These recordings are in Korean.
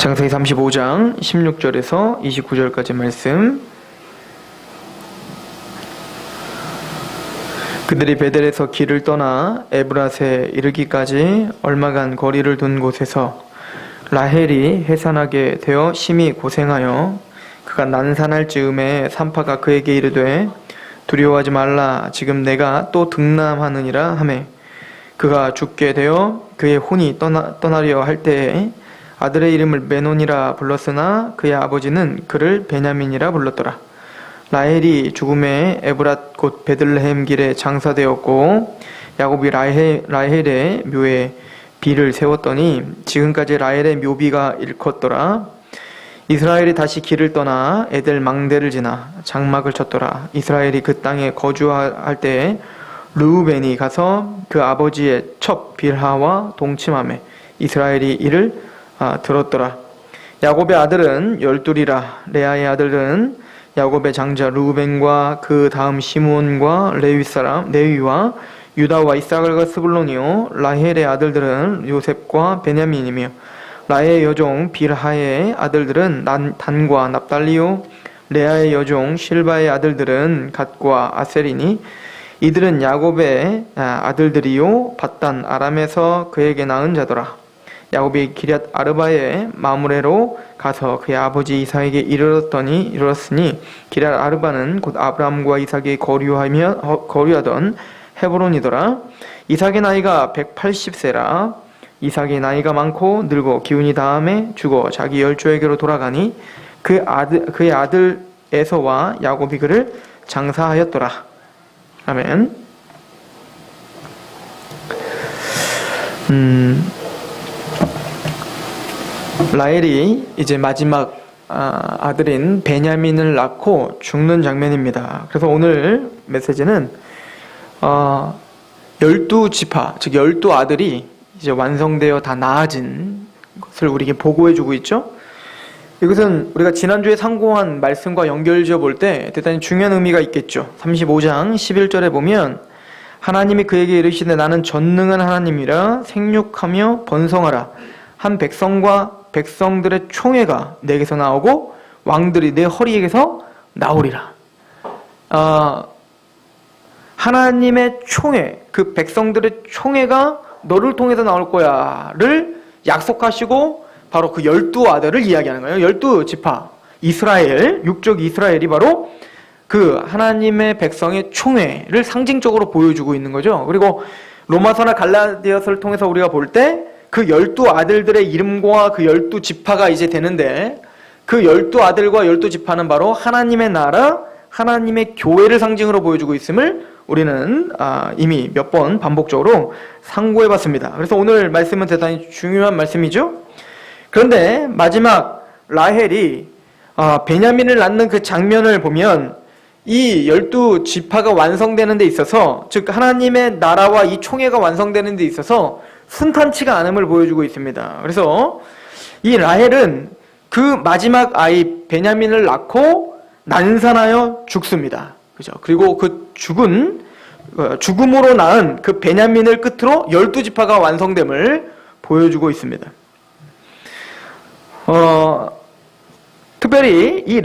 창세기 35장 16절에서 29절까지 말씀. 그들이 베델에서 길을 떠나 에브랏에 이르기까지 얼마간 거리를 둔 곳에서 라헬이 해산하게 되어 심히 고생하여 그가 난산할 즈음에 산파가 그에게 이르되 두려워하지 말라, 지금 내가 또 등남하느니라 하매, 그가 죽게 되어 그의 혼이 떠나려 할 때에 아들의 이름을 메논이라 불렀으나 그의 아버지는 그를 베냐민이라 불렀더라. 라헬이 죽음에 에브랏 곧 베들레헴 길에 장사되었고 야곱이 라헬의 묘에 비를 세웠더니 지금까지 라헬의 묘비가 일컫더라. 이스라엘이 다시 길을 떠나 에델 망대를 지나 장막을 쳤더라. 이스라엘이 그 땅에 거주할 때에 르우벤이 가서 그 아버지의 첩 빌하와 동침하매 이스라엘이 이를 들었더라. 야곱의 아들은 12이라. 레아의 아들은 야곱의 장자 르우벤과 그 다음 시므온과 레위와 유다와 이사갈과 스불론이요, 라헬의 아들들은 요셉과 베냐민이며 라헬의 여종 빌하의 아들들은 단과 납달리요, 레아의 여종 실바의 아들들은 갓과 아셀이니 이들은 야곱의 아들들이요, 밧단 아람에서 그에게 낳은 자더라. 야곱이 기럇 아르바의 마므레로 가서 그의 아버지 이삭에게 이르렀으니 기럇 아르바는 곧 아브라함과 이삭이 거류하던 헤브론이더라. 이삭의 나이가 180세라. 이삭의 나이가 많고 늙어 기운이 다함에 죽어 자기 열조에게로 돌아가니 그의 아들 에서와 야곱이 그를 장사하였더라. 아멘. 라헬이 이제 마지막 아들인 베냐민을 낳고 죽는 장면입니다. 그래서 오늘 메시지는 12지파, 즉 12아들이 이제 완성되어 다 나아진 것을 우리에게 보고해주고 있죠. 이것은 우리가 지난주에 상고한 말씀과 연결지어 볼 때 대단히 중요한 의미가 있겠죠. 35장 11절에 보면 하나님이 그에게 이르시되 나는 전능한 하나님이라 생육하며 번성하라. 한 백성과 백성들의 총회가 내게서 나오고 왕들이 내 허리에게서 나오리라. 하나님의 총회, 그 백성들의 총회가 너를 통해서 나올 거야를 약속하시고 바로 그 12아들을 이야기하는 거예요. 12지파 이스라엘, 육족 이스라엘이 바로 그 하나님의 백성의 총회를 상징적으로 보여주고 있는 거죠. 그리고 로마서나 갈라디아서를 통해서 우리가 볼 때 그 12아들들의 이름과 그 12지파가 이제 되는데 그 12아들과 12지파는 바로 하나님의 나라, 하나님의 교회를 상징으로 보여주고 있음을 우리는 이미 몇 번 반복적으로 상고해 봤습니다. 그래서 오늘 말씀은 대단히 중요한 말씀이죠. 그런데 마지막 라헬이 베냐민을 낳는 그 장면을 보면 이 12지파가 완성되는 데 있어서, 즉 하나님의 나라와 이 총회가 완성되는 데 있어서 순탄치가 않음을 보여주고 있습니다. 그래서 이 라헬은 그 마지막 아이 베냐민을 낳고 난산하여 죽습니다. 그죠? 그리고 그 죽음으로 낳은 그 베냐민을 끝으로 12지파가 완성됨을 보여주고 있습니다. 특별히 이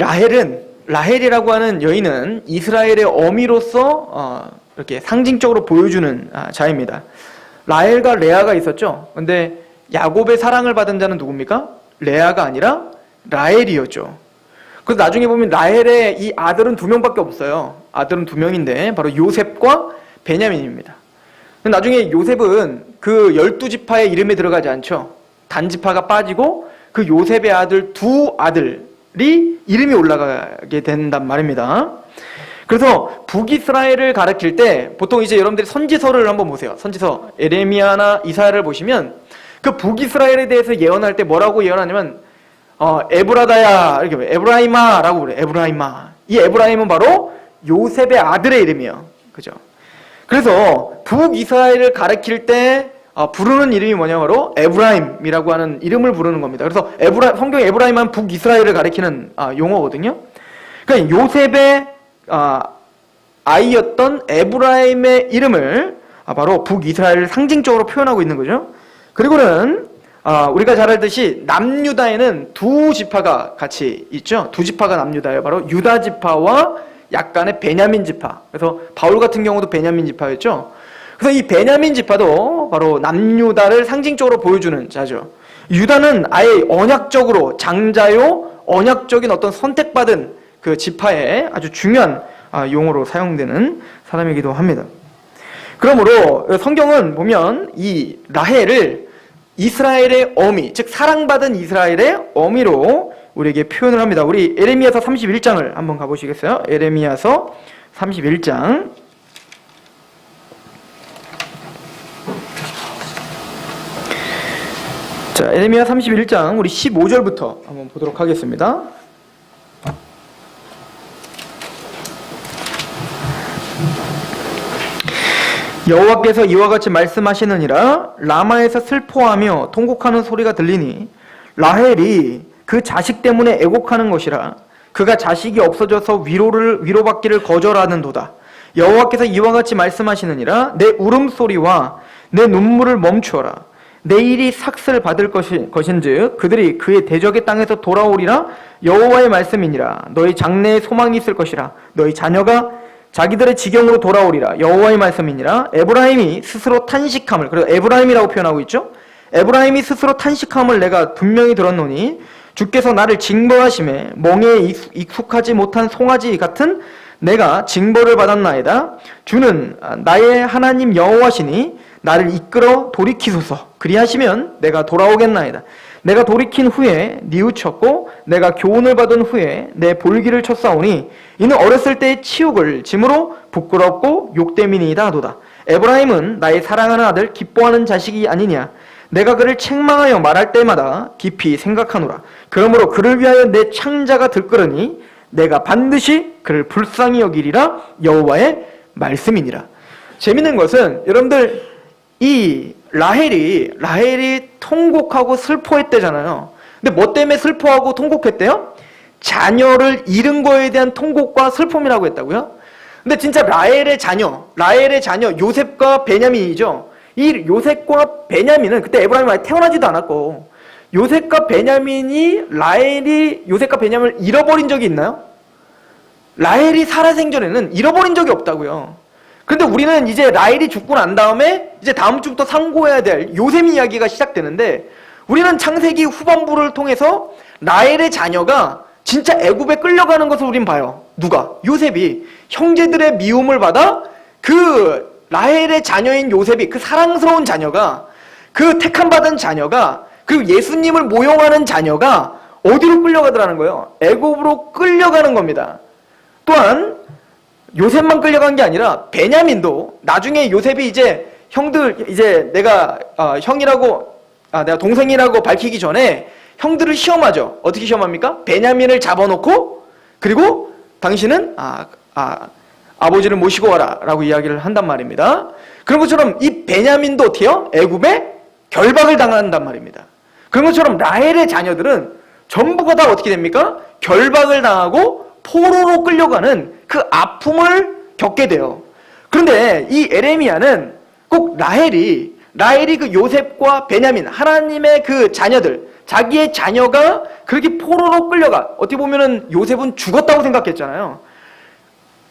라헬이라고 하는 여인은 이스라엘의 어미로서 이렇게 상징적으로 보여주는 자입니다. 라헬과 레아가 있었죠. 근데 야곱의 사랑을 받은 자는 누굽니까? 레아가 아니라 라헬이었죠. 그래서 나중에 보면 라헬의 이 아들은 2명밖에 없어요. 아들은 2명인데 바로 요셉과 베냐민입니다. 나중에 요셉은 그 12지파의 이름에 들어가지 않죠. 단지파가 빠지고 그 요셉의 아들 2아들이 이름이 올라가게 된단 말입니다. 그래서 북이스라엘을 가리킬 때 보통 이제 여러분들이 선지서를 한번 보세요. 선지서 에레미야나 이사야를 보시면 그 북이스라엘에 대해서 예언할 때 뭐라고 예언하냐면 에브라다야, 이렇게 에브라임아라고 그래요. 에브라임아. 이 에브라임은 바로 요셉의 아들의 이름이에요. 그죠? 그래서 북이스라엘을 가리킬 때 부르는 이름이 뭐냐, 바로 에브라임이라고 하는 이름을 부르는 겁니다. 그래서 성경의 에브라임은 북이스라엘을 가리키는 용어거든요. 그러니까 요셉의 아이였던 에브라임의 이름을 바로 북이스라엘을 상징적으로 표현하고 있는 거죠. 그리고는 우리가 잘 알듯이 남유다에는 두 지파가 같이 있죠. 두 지파가 남유다예요. 바로 유다 지파와 약간의 베냐민 지파. 그래서 바울 같은 경우도 베냐민 지파였죠. 그래서 이 베냐민 지파도 바로 남유다를 상징적으로 보여주는 자죠. 유다는 아예 언약적으로 장자요, 언약적인 어떤 선택받은 그 지파의 아주 중요한 용어로 사용되는 사람이기도 합니다. 그러므로 성경은 보면 이 라헬을 이스라엘의 어미, 즉 사랑받은 이스라엘의 어미로 우리에게 표현을 합니다. 우리 에레미야서 31장을 한번 가보시겠어요? 에레미야서 31장. 자, 에레미야 31장 우리 15절부터 한번 보도록 하겠습니다. 여호와께서 이와 같이 말씀하시느니라. 라마에서 슬퍼하며 통곡하는 소리가 들리니 라헬이 그 자식 때문에 애곡하는 것이라. 그가 자식이 없어져서 위로받기를 거절하는도다. 여호와께서 이와 같이 말씀하시느니라. 내 울음소리와 내 눈물을 멈추어라. 내일이 삭슬 받을 것인즉 그들이 그의 대적의 땅에서 돌아오리라. 여호와의 말씀이니라. 너희 장래에 소망이 있을 것이라. 너희 자녀가 자기들의 지경으로 돌아오리라. 여호와의 말씀이니라. 에브라임이 스스로 탄식함을, 그래서 에브라임이라고 표현하고 있죠. 에브라임이 스스로 탄식함을 내가 분명히 들었노니 주께서 나를 징벌하심에 멍에에 익숙하지 못한 송아지 같은 내가 징벌을 받았나이다. 주는 나의 하나님 여호와시니 나를 이끌어 돌이키소서. 그리하시면 내가 돌아오겠나이다. 내가 돌이킨 후에 뉘우쳤고 내가 교훈을 받은 후에 내 볼기를 쳤사오니 이는 어렸을 때의 치욕을 짐으로 부끄럽고 욕됨이니이다 하도다. 에브라임은 나의 사랑하는 아들 기뻐하는 자식이 아니냐. 내가 그를 책망하여 말할 때마다 깊이 생각하노라. 그러므로 그를 위하여 내 창자가 들끓으니 내가 반드시 그를 불쌍히 여기리라. 여호와의 말씀이니라. 재밌는 것은 여러분들 이 라헬이 통곡하고 슬퍼했대잖아요. 근데 뭐 때문에 슬퍼하고 통곡했대요? 자녀를 잃은 거에 대한 통곡과 슬픔이라고 했다고요? 근데 진짜 라헬의 자녀 요셉과 베냐민이죠. 이 요셉과 베냐민은 그때 에브라임이 아직 태어나지도 않았고, 요셉과 베냐민이 요셉과 베냐민을 잃어버린 적이 있나요? 라헬이 살아생전에는 잃어버린 적이 없다고요. 근데 우리는 이제 라헬이 죽고 난 다음에 이제 다음 주부터 상고해야 될 요셉 이야기가 시작되는데, 우리는 창세기 후반부를 통해서 라헬의 자녀가 진짜 애굽에 끌려가는 것을 우린 봐요. 누가? 요셉이 형제들의 미움을 받아 그 라헬의 자녀인 요셉이, 그 사랑스러운 자녀가, 그 택함받은 자녀가, 그리고 예수님을 모용하는 자녀가 어디로 끌려가더라는 거예요? 애굽으로 끌려가는 겁니다. 또한 요셉만 끌려간 게 아니라 베냐민도, 나중에 요셉이 이제 형들, 이제 내가 내가 동생이라고 밝히기 전에 형들을 시험하죠. 어떻게 시험합니까? 베냐민을 잡아놓고, 그리고 당신은 아버지를 모시고 와라 라고 이야기를 한단 말입니다. 그런 것처럼 이 베냐민도 어때요? 애굽에 결박을 당한단 말입니다. 그런 것처럼 라헬의 자녀들은 전부가 다 어떻게 됩니까? 결박을 당하고 포로로 끌려가는 그 아픔을 겪게 돼요. 그런데 이 에레미야는 꼭 라헬이 그 요셉과 베냐민, 하나님의 그 자녀들, 자기의 자녀가 그렇게 포로로 끌려가, 어떻게 보면은 요셉은 죽었다고 생각했잖아요.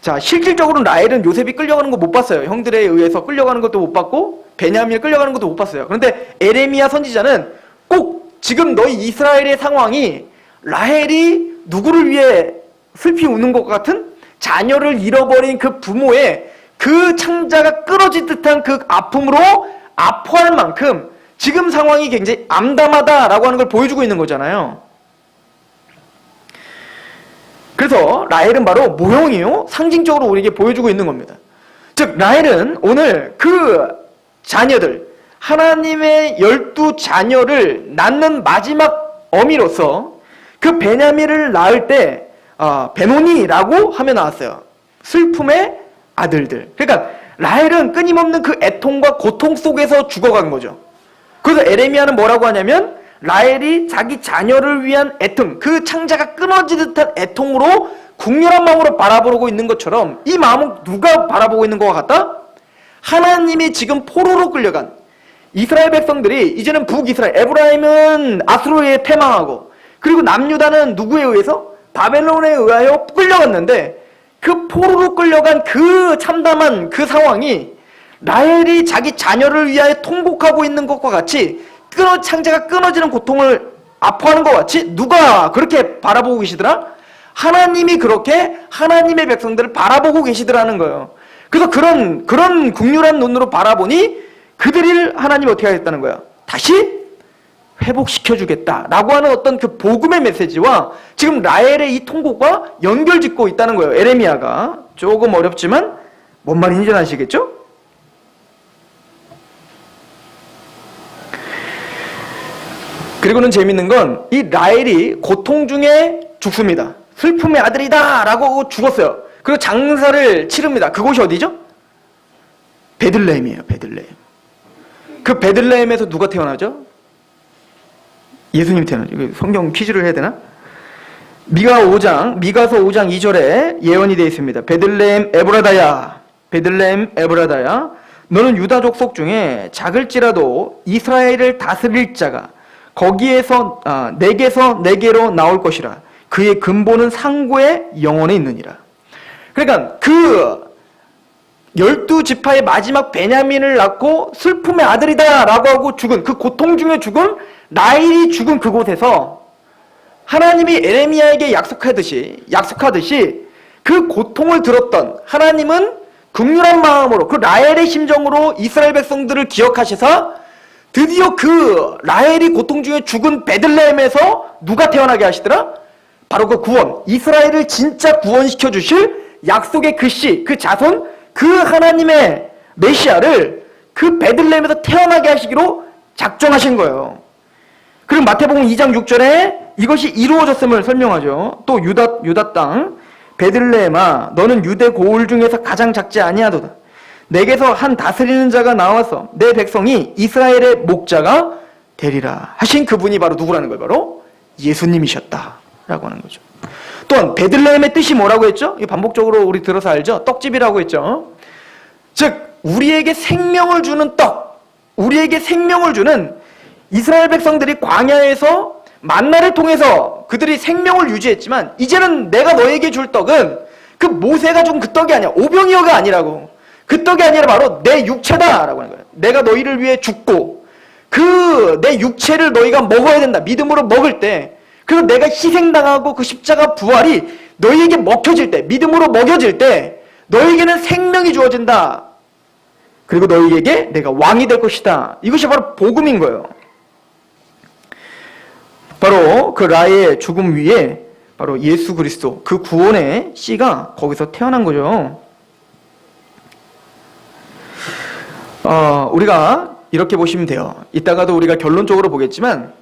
자, 실질적으로는 라헬은 요셉이 끌려가는 거 못 봤어요. 형들에 의해서 끌려가는 것도 못 봤고 베냐민이 끌려가는 것도 못 봤어요. 그런데 에레미야 선지자는 꼭 지금 너희 이스라엘의 상황이 라헬이 누구를 위해 슬피 우는 것 같은, 자녀를 잃어버린 그 부모의 그 창자가 끊어진 듯한 그 아픔으로 아파할 만큼 지금 상황이 굉장히 암담하다라고 하는 걸 보여주고 있는 거잖아요. 그래서 라헬은 바로 모형이요, 상징적으로 우리에게 보여주고 있는 겁니다. 즉 라헬은 오늘 그 자녀들, 하나님의 12자녀를 낳는 마지막 어미로서 그 베냐민을 낳을 때 베노니라고 하며 나왔어요. 슬픔의 아들들. 그러니까 라헬은 끊임없는 그 애통과 고통 속에서 죽어간 거죠. 그래서 에레미야는 뭐라고 하냐면, 라헬이 자기 자녀를 위한 애통, 그 창자가 끊어진 듯한 애통으로 국률한 마음으로 바라보고 있는 것처럼, 이 마음은 누가 바라보고 있는 것 같다? 하나님이 지금 포로로 끌려간 이스라엘 백성들이 이제는 북이스라엘, 에브라임은 아수르에 패망하고, 그리고 남유다는 누구에 의해서? 바벨론에 의하여 끌려갔는데, 그 포로로 끌려간 그 참담한 그 상황이 라헬이 자기 자녀를 위하여 통곡하고 있는 것과 같이 창자가 끊어지는 고통을 아파하는 것 같이 누가 그렇게 바라보고 계시더라? 하나님이 그렇게 하나님의 백성들을 바라보고 계시더라는 거예요. 그래서 그런 긍휼한 눈으로 바라보니 그들을 하나님이 어떻게 하겠다는 거야? 다시 회복시켜주겠다라고 하는 어떤 그 복음의 메시지와 지금 라헬의 이 통곡과 연결짓고 있다는 거예요. 에레미야가. 조금 어렵지만 뭔 말인지 아시겠죠? 그리고는 재밌는 건 이 라헬이 고통 중에 죽습니다. 슬픔의 아들이다 라고 죽었어요. 그리고 장사를 치릅니다. 그곳이 어디죠? 베들레헴이에요. 베들레헴. 그 베들레헴에서 누가 태어나죠? 예수님 태어나죠. 성경 퀴즈를 해야 되나? 미가서 5장 2절에 예언이 되어 있습니다. 베들레헴 에브라다야, 베들레헴 에브라다야, 너는 유다 족속 중에 작을지라도 이스라엘을 다스릴 자가 거기에서 내게서 내게로 나올 것이라. 그의 근본은 상고의 영혼에 있느니라. 그러니까 그 12지파의 마지막 베냐민을 낳고 슬픔의 아들이다 라고 하고 죽은 그 고통 중에 죽은 라헬이 죽은 그곳에서 하나님이 에레미야에게 약속하듯이 그 고통을 들었던 하나님은 긍휼한 마음으로 그 라헬의 심정으로 이스라엘 백성들을 기억하셔서 드디어 그 라헬이 고통 중에 죽은 베들레헴에서 누가 태어나게 하시더라? 바로 그 구원, 이스라엘을 진짜 구원시켜 주실 약속의 그 씨, 그 자손, 그 하나님의 메시아를 그 베들레헴에서 태어나게 하시기로 작정하신 거예요. 그리고 마태복음 2장 6절에 이것이 이루어졌음을 설명하죠. 또 유다 땅 베들레헴아, 너는 유대 고을 중에서 가장 작지 아니하도다. 내게서 한 다스리는 자가 나와서 내 백성이 이스라엘의 목자가 되리라 하신 그분이 바로 누구라는 거예요? 바로 예수님이셨다 라고 하는 거죠. 또한 베들레헴의 뜻이 뭐라고 했죠? 반복적으로 우리 들어서 알죠? 떡집이라고 했죠. 즉 우리에게 생명을 주는 떡, 우리에게 생명을 주는 이스라엘 백성들이 광야에서 만나를 통해서 그들이 생명을 유지했지만 이제는 내가 너에게 줄 떡은 그 모세가 준 그 떡이 아니야. 오병이어가 아니라고. 그 떡이 아니라 바로 내 육체다 라고 하는 거예요. 내가 너희를 위해 죽고 그 내 육체를 너희가 먹어야 된다. 믿음으로 먹을 때, 그리고 내가 희생당하고 그 십자가 부활이 너희에게 먹혀질 때, 믿음으로 먹여질 때 너희에게는 생명이 주어진다. 그리고 너희에게 내가 왕이 될 것이다. 이것이 바로 복음인 거예요. 바로 그 라헬의 죽음 위에 바로 예수 그리스도, 그 구원의 씨가 거기서 태어난 거죠. 우리가 이렇게 보시면 돼요. 이따가도 우리가 결론적으로 보겠지만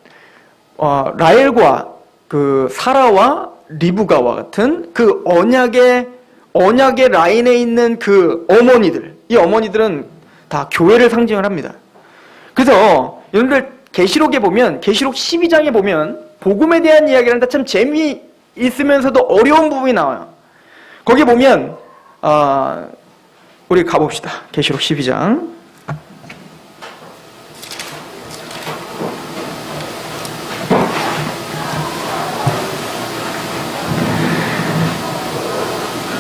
라헬과 그 사라와 리브가와 같은 그 언약의 라인에 있는 그 어머니들, 이 어머니들은 다 교회를 상징을 합니다. 그래서 여러분들 계시록에 보면, 계시록 12장에 보면 복음에 대한 이야기를 하는데 참 재미있으면서도 어려운 부분이 나와요. 거기 보면 우리 가봅시다. 계시록 12장.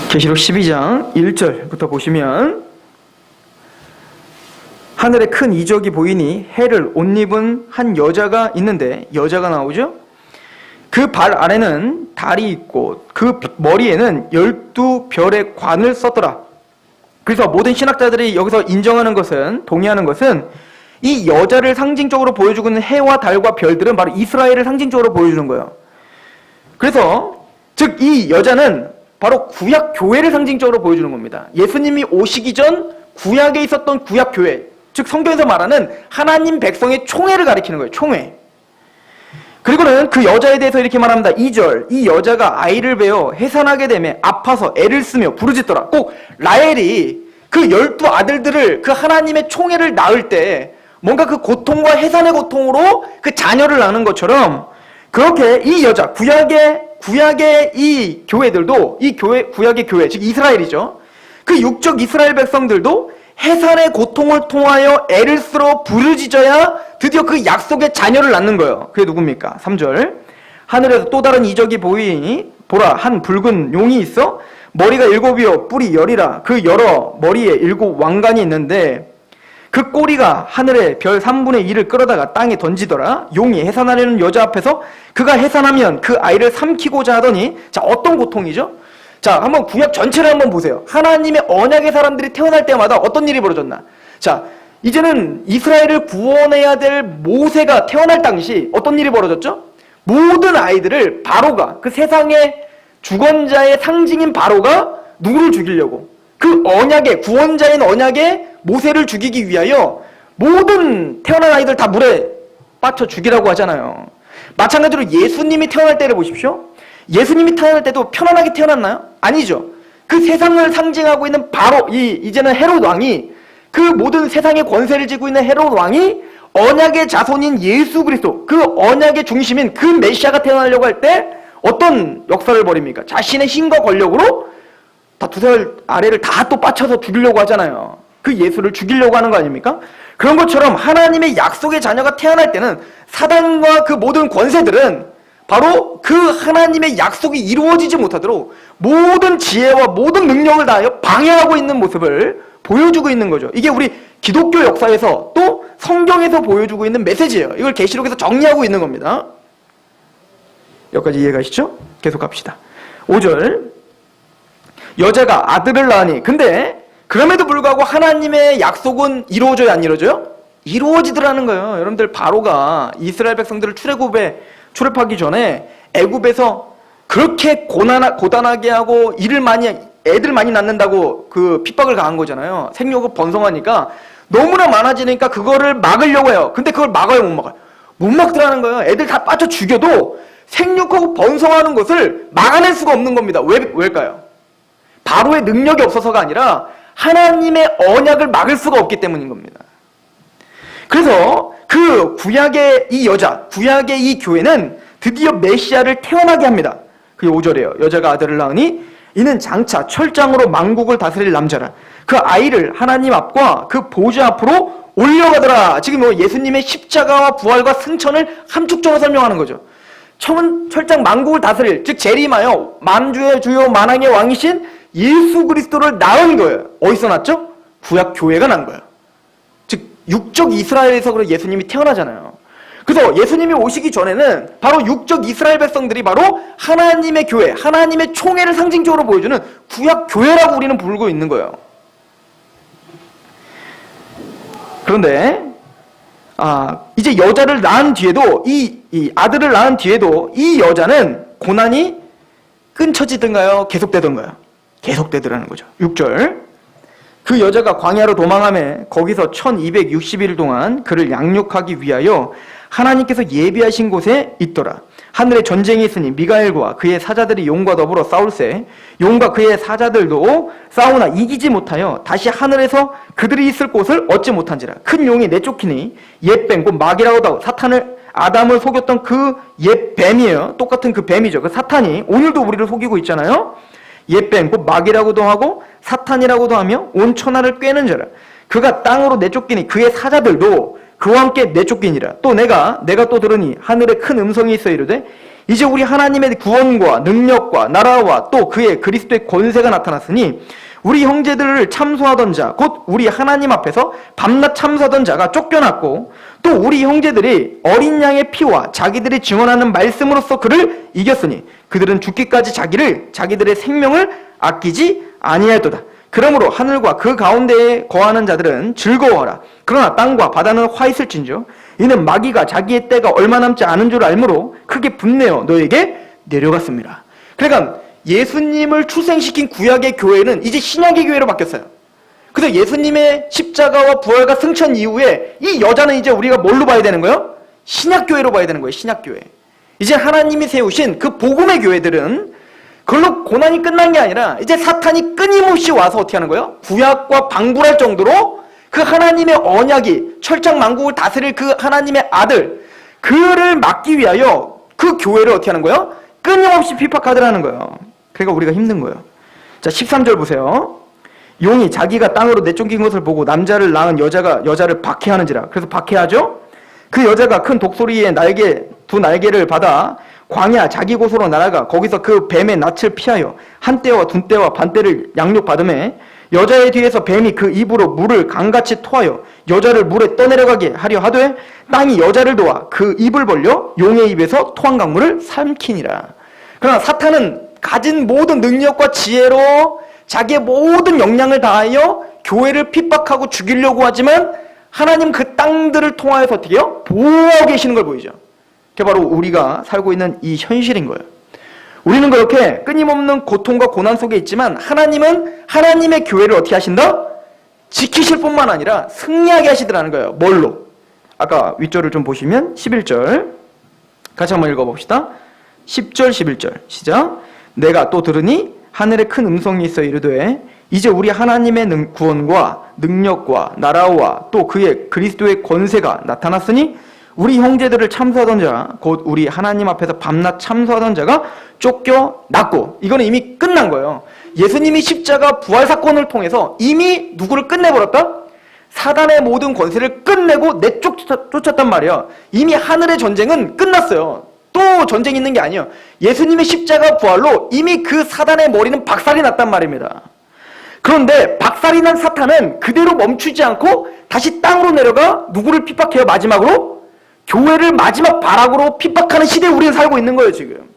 계시록 12장 1절부터 보시면 하늘에 큰 이적이 보이니 해를 옷 입은 한 여자가 있는데, 여자가 나오죠? 그 발 아래는 달이 있고 그 머리에는 12별의 관을 썼더라. 그래서 모든 신학자들이 여기서 인정하는 것은, 동의하는 것은 이 여자를 상징적으로 보여주고 있는 해와 달과 별들은 바로 이스라엘을 상징적으로 보여주는 거예요. 그래서 즉 이 여자는 바로 구약 교회를 상징적으로 보여주는 겁니다. 예수님이 오시기 전 구약에 있었던 구약 교회, 즉 성경에서 말하는 하나님 백성의 총회를 가리키는 거예요. 총회. 그리고는 그 여자에 대해서 이렇게 말합니다. 2절, 이 여자가 아이를 베어 해산하게 되매 아파서 애를 쓰며 부르짖더라. 꼭 라헬이 그 12아들들을 그 하나님의 총회를 낳을 때 뭔가 그 고통과 해산의 고통으로 그 자녀를 낳는 것처럼, 그렇게 이 여자, 구약의 이 교회들도, 이 교회, 구약의 교회, 즉 이스라엘이죠. 그 육적 이스라엘 백성들도 해산의 고통을 통하여 애를 쓸어 부르짖어야 드디어 그 약속의 자녀를 낳는 거예요. 그게 누굽니까? 3절. 하늘에서 또 다른 이적이 보이니 보라, 한 붉은 용이 있어 머리가 7이요 뿔이 10이라. 그 여러 머리에 7 왕관이 있는데 그 꼬리가 하늘의 별 3분의 1을 끌어다가 땅에 던지더라. 용이 해산하려는 여자 앞에서 그가 해산하면 그 아이를 삼키고자 하더니, 자, 어떤 고통이죠? 자, 한번 구약 전체를 한번 보세요. 하나님의 언약의 사람들이 태어날 때마다 어떤 일이 벌어졌나? 자, 이제는 이스라엘을 구원해야 될 모세가 태어날 당시 어떤 일이 벌어졌죠? 모든 아이들을 바로가, 그 세상의 주권자의 상징인 바로가 누구를 죽이려고? 그 언약의, 구원자인 언약의 모세를 죽이기 위하여 모든 태어난 아이들 다 물에 빠져 죽이라고 하잖아요. 마찬가지로 예수님이 태어날 때를 보십시오. 예수님이 태어날 때도 편안하게 태어났나요? 아니죠. 그 세상을 상징하고 있는 바로 이제는 헤롯 왕이, 그 모든 세상의 권세를 쥐고 있는 헤롯 왕이 언약의 자손인 예수 그리스도, 그 언약의 중심인 그 메시아가 태어나려고 할 때 어떤 역사를 벌입니까? 자신의 힘과 권력으로 다 두살 아래를 다 또 빠쳐서 죽이려고 하잖아요. 그 예수를 죽이려고 하는 거 아닙니까? 그런 것처럼 하나님의 약속의 자녀가 태어날 때는 사단과 그 모든 권세들은 바로 그 하나님의 약속이 이루어지지 못하도록 모든 지혜와 모든 능력을 다하여 방해하고 있는 모습을 보여주고 있는 거죠. 이게 우리 기독교 역사에서 또 성경에서 보여주고 있는 메시지예요. 이걸 계시록에서 정리하고 있는 겁니다. 여기까지 이해가시죠? 계속 갑시다. 5절. 여자가 아들을 낳으니, 근데 그럼에도 불구하고 하나님의 약속은 이루어져요, 안 이루어져요? 이루어지더라는 거예요. 여러분들, 바로가 이스라엘 백성들을 출애굽하기 전에 애굽에서 그렇게 고단하게 하고 애들 많이 낳는다고 그 핍박을 가한 거잖아요. 생육을 번성하니까 너무나 많아지니까 그거를 막으려고 해요. 근데 그걸 막아요, 못 막아요? 못 막더라는 거예요. 애들 다 빠져 죽여도 생육하고 번성하는 것을 막아낼 수가 없는 겁니다. 왜일까요? 바로의 능력이 없어서가 아니라 하나님의 언약을 막을 수가 없기 때문인 겁니다. 그래서 그 구약의 이 여자, 구약의 이 교회는 드디어 메시아를 태어나게 합니다. 그게 5절이에요. 여자가 아들을 낳으니 이는 장차 철장으로 만국을 다스릴 남자라. 그 아이를 하나님 앞과 그 보좌 앞으로 올려가더라. 지금 예수님의 십자가와 부활과 승천을 함축적으로 설명하는 거죠. 철장 만국을 다스릴, 즉 재림하여 만주의 주요 만왕의 왕이신 예수 그리스도를 낳은 거예요. 어디서 낳죠? 구약 교회가 낳은 거예요. 즉 육적 이스라엘에서 그런 예수님이 태어나잖아요. 그래서 예수님이 오시기 전에는 바로 육적 이스라엘 백성들이 바로 하나님의 교회, 하나님의 총회를 상징적으로 보여주는 구약 교회라고 우리는 부르고 있는 거예요. 그런데 이제 여자를 낳은 뒤에도 이 아들을 낳은 뒤에도 이 여자는 고난이 끊쳐지든가요? 계속되던가요? 계속되더라는 거죠. 6절. 그 여자가 광야로 도망하며 거기서 1260일 동안 그를 양육하기 위하여 하나님께서 예비하신 곳에 있더라. 하늘에 전쟁이 있으니 미가엘과 그의 사자들이 용과 더불어 싸울세 용과 그의 사자들도 싸우나 이기지 못하여 다시 하늘에서 그들이 있을 곳을 얻지 못한지라. 큰 용이 내쫓기니 옛뱀 곧 마귀라고도 하고 아담을 속였던 그 옛뱀이에요. 똑같은 그 뱀이죠. 그 사탄이 오늘도 우리를 속이고 있잖아요. 옛뱀 곧 마귀라고도 하고 사탄이라고도 하며 온 천하를 꿰는 자라. 그가 땅으로 내쫓기니 그의 사자들도 그와 함께 내쫓기니라. 또 내가 또 들으니 하늘에 큰 음성이 있어 이르되 이제 우리 하나님의 구원과 능력과 나라와 또 그의 그리스도의 권세가 나타났으니 우리 형제들을 참소하던 자 곧 우리 하나님 앞에서 밤낮 참소하던 자가 쫓겨났고 또 우리 형제들이 어린 양의 피와 자기들이 증언하는 말씀으로써 그를 이겼으니 그들은 죽기까지 자기들의 생명을 아끼지 아니하였도다. 그러므로 하늘과 그 가운데에 거하는 자들은 즐거워하라. 그러나 땅과 바다는 화 있을진저 이는 마귀가 자기의 때가 얼마 남지 않은 줄 알므로 크게 분내어 너에게 내려갔습니다. 그러니까 예수님을 출생시킨 구약의 교회는 이제 신약의 교회로 바뀌었어요. 그래서 예수님의 십자가와 부활과 승천 이후에 이 여자는 이제 우리가 뭘로 봐야 되는 거예요? 신약교회로 봐야 되는 거예요. 신약교회. 이제 하나님이 세우신 그 복음의 교회들은 그걸로 고난이 끝난 게 아니라 이제 사탄이 끊임없이 와서 어떻게 하는 거예요? 구약과 방불할 정도로 그 하나님의 언약이 철장 만국을 다스릴 그 하나님의 아들 그를 막기 위하여 그 교회를 어떻게 하는 거예요? 끊임없이 핍박하더라는 거예요. 그러니까 우리가 힘든 거예요. 자, 13절 보세요. 용이 자기가 땅으로 내쫓긴 것을 보고 남자를 낳은 여자가 여자를 박해하는지라. 그래서 박해하죠. 그 여자가 큰 독소리에 두 날개를 받아 광야 자기 곳으로 날아가 거기서 그 뱀의 낯을 피하여 한 때와 두 때와 반 때를 양육받음에 여자의 뒤에서 뱀이 그 입으로 물을 강같이 토하여 여자를 물에 떠내려가게 하려 하되 땅이 여자를 도와 그 입을 벌려 용의 입에서 토한 강물을 삼키니라. 그러나 사탄은 가진 모든 능력과 지혜로 자기의 모든 역량을 다하여 교회를 핍박하고 죽이려고 하지만 하나님 그 땅들을 통하여서 어떻게 해요? 보호하고 계시는 걸 보이죠. 그게 바로 우리가 살고 있는 이 현실인 거예요. 우리는 그렇게 끊임없는 고통과 고난 속에 있지만 하나님은 하나님의 교회를 어떻게 하신다? 지키실 뿐만 아니라 승리하게 하시더라는 거예요. 뭘로? 아까 윗절을 좀 보시면 11절 같이 한번 읽어봅시다. 10절 11절 시작. 내가 또 들으니 하늘에 큰 음성이 있어 이르되 이제 우리 하나님의 구원과 능력과 나라와 또 그의 그리스도의 권세가 나타났으니 우리 형제들을 참소하던 자 곧 우리 하나님 앞에서 밤낮 참소하던 자가 쫓겨났고. 이거는 이미 끝난 거예요. 예수님이 십자가 부활 사건을 통해서 이미 누구를 끝내버렸다? 사단의 모든 권세를 끝내고 내쫓았단 말이야. 이미 하늘의 전쟁은 끝났어요. 또 전쟁이 있는 게 아니에요. 예수님의 십자가 부활로 이미 그 사단의 머리는 박살이 났단 말입니다. 그런데 박살이 난 사탄은 그대로 멈추지 않고 다시 땅으로 내려가 누구를 핍박해요? 마지막으로? 교회를 마지막 발악으로 핍박하는 시대에 우리는 살고 있는 거예요, 지금.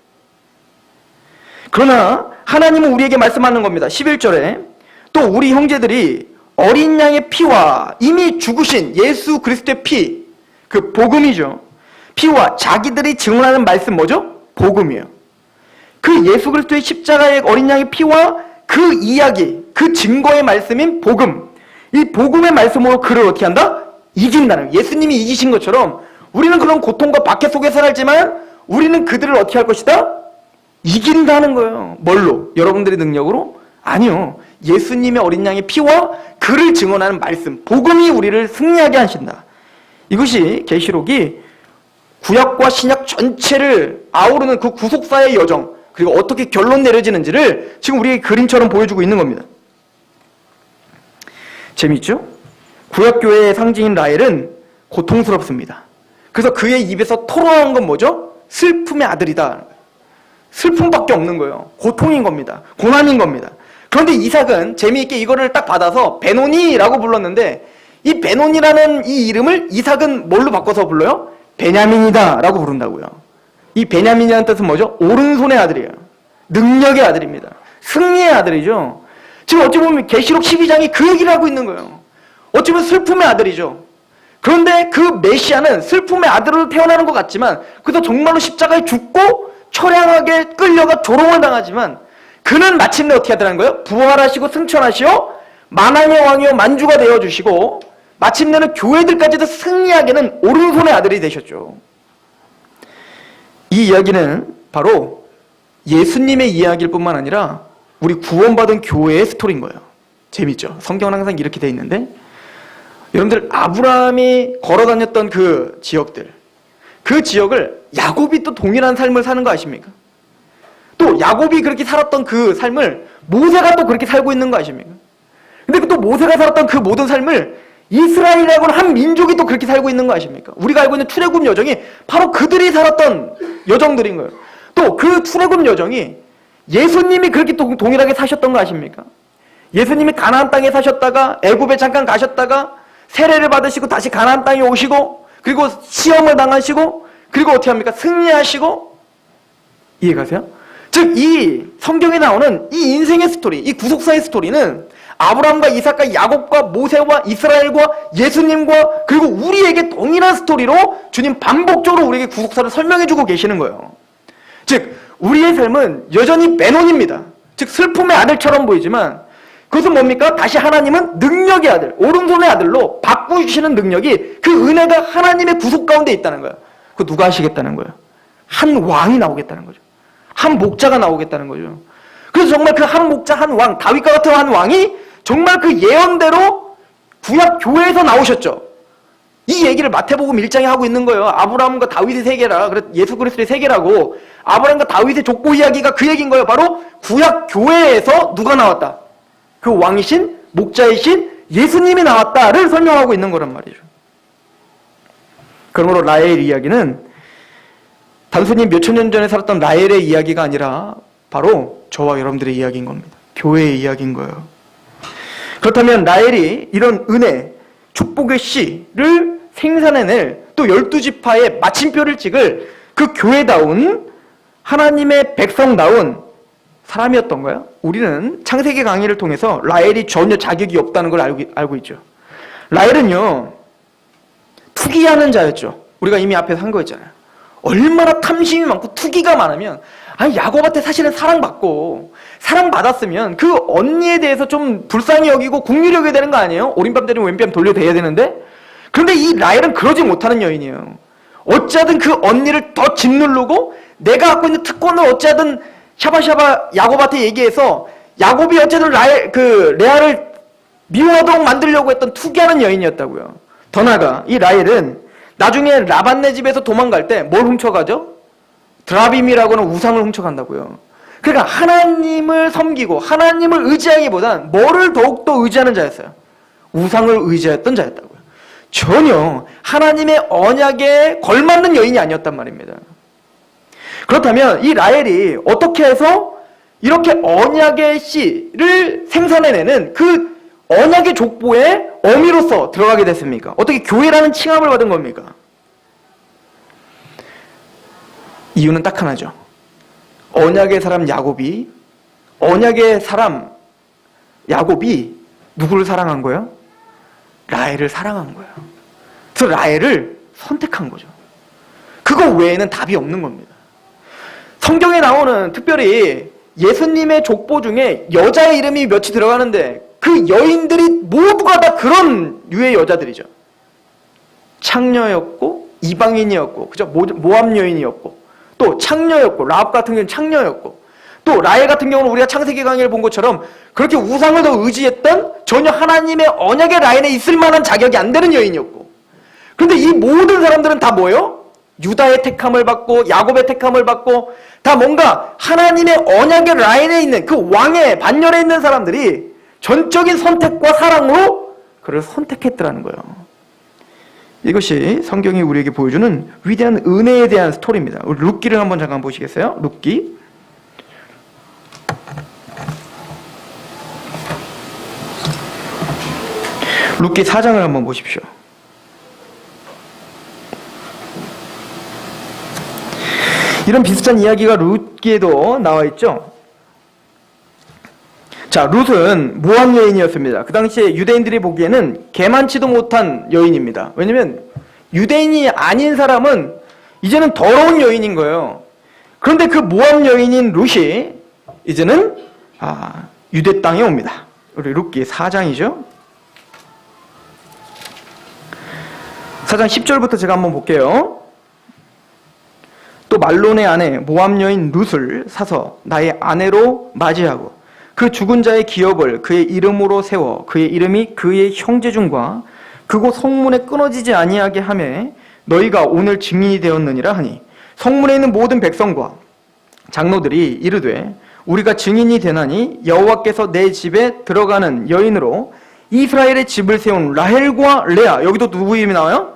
그러나 하나님은 우리에게 말씀하는 겁니다. 11절에 또 우리 형제들이 어린 양의 피와 이미 죽으신 예수 그리스도의 피, 그 복음이죠. 피와 자기들이 증언하는 말씀 뭐죠? 복음이에요. 그 예수 그리스도의 십자가의 어린 양의 피와 그 이야기, 그 증거의 말씀인 복음, 이 복음의 말씀으로 그를 어떻게 한다? 이긴다는 거예요. 예수님이 이기신 것처럼 우리는 그런 고통과 박해 속에 살았지만 우리는 그들을 어떻게 할 것이다? 이긴다는 거예요. 뭘로? 여러분들의 능력으로? 아니요. 예수님의 어린 양의 피와 그를 증언하는 말씀, 복음이 우리를 승리하게 하신다. 이것이 계시록이 구약과 신약 전체를 아우르는 그 구속사의 여정, 그리고 어떻게 결론 내려지는지를 지금 우리에게 그림처럼 보여주고 있는 겁니다. 재미있죠? 구약교회의 상징인 라헬은 고통스럽습니다. 그래서 그의 입에서 토로한 건 뭐죠? 슬픔의 아들이다. 슬픔밖에 없는 거예요. 고통인 겁니다. 고난인 겁니다. 그런데 이삭은 재미있게 이거를 딱 받아서 베노니라고 불렀는데 이 베노니라는 이 이름을 이삭은 뭘로 바꿔서 불러요? 베냐민이다 라고 부른다고요. 이 베냐민이라는 뜻은 뭐죠? 오른손의 아들이에요. 능력의 아들입니다. 승리의 아들이죠. 지금 어찌 보면 계시록 12장이 그 얘기를 하고 있는 거예요. 어찌 보면 슬픔의 아들이죠. 그런데 그 메시아는 슬픔의 아들로 태어나는 것 같지만 그래서 정말로 십자가에 죽고 처량하게 끌려가 조롱을 당하지만 그는 마침내 어떻게 하더라는 거예요? 부활하시고 승천하시어 만왕의 왕이요 만주가 되어주시고 마침내는 교회들까지도 승리하게는 오른손의 아들이 되셨죠. 이 이야기는 바로 예수님의 이야기일 뿐만 아니라 우리 구원받은 교회의 스토리인 거예요. 재밌죠? 성경은 항상 이렇게 돼 있는데 여러분들 아브라함이 걸어다녔던 그 지역들, 그 지역을 야곱이 또 동일한 삶을 사는 거 아십니까? 또 야곱이 그렇게 살았던 그 삶을 모세가 또 그렇게 살고 있는 거 아십니까? 근데 또 모세가 살았던 그 모든 삶을 이스라엘이라고 하는 한 민족이 또 그렇게 살고 있는 거 아십니까? 우리가 알고 있는 출애굽 여정이 바로 그들이 살았던 여정들인 거예요. 또 그 출애굽 여정이 예수님이 그렇게 동일하게 사셨던 거 아십니까? 예수님이 가나안 땅에 사셨다가 애굽에 잠깐 가셨다가 세례를 받으시고 다시 가나안 땅에 오시고 그리고 시험을 당하시고 그리고 어떻게 합니까? 승리하시고. 이해가세요? 즉 이 성경에 나오는 이 인생의 스토리, 이 구속사의 스토리는 아브라함과 이삭과 야곱과 모세와 이스라엘과 예수님과 그리고 우리에게 동일한 스토리로 주님 반복적으로 우리에게 구속사를 설명해주고 계시는 거예요. 즉 우리의 삶은 여전히 베논입니다. 즉 슬픔의 아들처럼 보이지만 그것은 뭡니까? 다시 하나님은 능력의 아들, 오른손의 아들로 바꾸시는 능력이 그 은혜가 하나님의 구속 가운데 있다는 거예요. 그거 누가 하시겠다는 거예요? 한 왕이 나오겠다는 거죠. 한 목자가 나오겠다는 거죠. 그래서 정말 그 한 목자, 한 왕, 다윗과 같은 한 왕이 정말 그 예언대로 구약 교회에서 나오셨죠. 이 얘기를 마태복음 1장에 하고 있는 거예요. 아브라함과 다윗의 세계라, 그래서 예수 그리스도의 세계라고. 아브라함과 다윗의 족보 이야기가 그 얘기인 거예요. 바로 구약 교회에서 누가 나왔다? 그 왕이신 목자이신 예수님이 나왔다를 설명하고 있는 거란 말이죠. 그러므로 라헬 이야기는 단순히 몇천 년 전에 살았던 라헬의 이야기가 아니라 바로 저와 여러분들의 이야기인 겁니다. 교회의 이야기인 거예요. 그렇다면 라헬이 이런 은혜, 축복의 씨를 생산해낼 또 12지파의 마침표를 찍을 그 교회다운 하나님의 백성다운 사람이었던가요? 우리는 창세기 강의를 통해서 라헬이 전혀 자격이 없다는 걸 알고 있죠. 라헬은요, 투기하는 자였죠. 우리가 이미 앞에서 한 거 있잖아요. 얼마나 탐심이 많고 투기가 많으면, 아니 야곱한테 사실은 사랑받았으면 그 언니에 대해서 좀 불쌍히 여기고 국률이 여겨야 되는 거 아니에요? 오른뺨 때리면 왼뺨 돌려대야 되는데? 그런데 이 라헬은 그러지 못하는 여인이에요. 어찌하든 그 언니를 더 짓누르고 내가 갖고 있는 특권을 어찌하든 샤바샤바 야곱한테 얘기해서 야곱이 어쨌든 레아를 미워하도록 만들려고 했던 투기하는 여인이었다고요. 더 나아가 이 라헬은 나중에 라반네 집에서 도망갈 때 뭘 훔쳐가죠? 드라빔이라고는 우상을 훔쳐간다고요. 그러니까 하나님을 섬기고 하나님을 의지하기보단 뭐를 더욱더 의지하는 자였어요? 우상을 의지했던 자였다고요. 전혀 하나님의 언약에 걸맞는 여인이 아니었단 말입니다. 그렇다면 이 라헬이 어떻게 해서 이렇게 언약의 씨를 생산해내는 그 언약의 족보의 어미로서 들어가게 됐습니까? 어떻게 교회라는 칭함을 받은 겁니까? 이유는 딱 하나죠. 언약의 사람 야곱이 누구를 사랑한 거예요? 라헬을 사랑한 거예요. 그래서 라헬을 선택한 거죠. 그거 외에는 답이 없는 겁니다. 성경에 나오는 특별히 예수님의 족보 중에 여자의 이름이 몇이 들어가는데 그 여인들이 모두가 다 그런 유의 여자들이죠. 창녀였고 이방인이었고 그죠? 모압 여인이었고 또 창녀였고 라합 같은 경우는 창녀였고 또 라헬 같은 경우는 우리가 창세기 강의를 본 것처럼 그렇게 우상을 더 의지했던 전혀 하나님의 언약의 라인에 있을 만한 자격이 안 되는 여인이었고 그런데 이 모든 사람들은 다 뭐예요? 유다의 택함을 받고 야곱의 택함을 받고 다 뭔가 하나님의 언약의 라인에 있는 그 왕의 반열에 있는 사람들이 전적인 선택과 사랑으로 그를 선택했더라는 거예요. 이것이 성경이 우리에게 보여주는 위대한 은혜에 대한 스토리입니다. 우리 룻기를 한번 잠깐 보시겠어요? 룻기. 룻기 4장을 한번 보십시오. 이런 비슷한 이야기가 룻기에도 나와 있죠. 자, 룻은 모압 여인이었습니다. 그 당시에 유대인들이 보기에는 개만치도 못한 여인입니다. 왜냐면 유대인이 아닌 사람은 이제는 더러운 여인인 거예요. 그런데 그 모압 여인인 룻이 이제는 유대 땅에 옵니다. 우리 룻기 4장이죠. 4장 10절부터 제가 한번 볼게요. 또 말론의 아내 모압 여인 룻을 사서 나의 아내로 맞이하고 그 죽은 자의 기업을 그의 이름으로 세워 그의 이름이 그의 형제중과 그곳 성문에 끊어지지 아니하게 하매 너희가 오늘 증인이 되었느니라 하니 성문에 있는 모든 백성과 장로들이 이르되 우리가 증인이 되나니 여호와께서 내 집에 들어가는 여인으로 이스라엘의 집을 세운 라헬과 레아, 여기도 누구 이름이 나와요?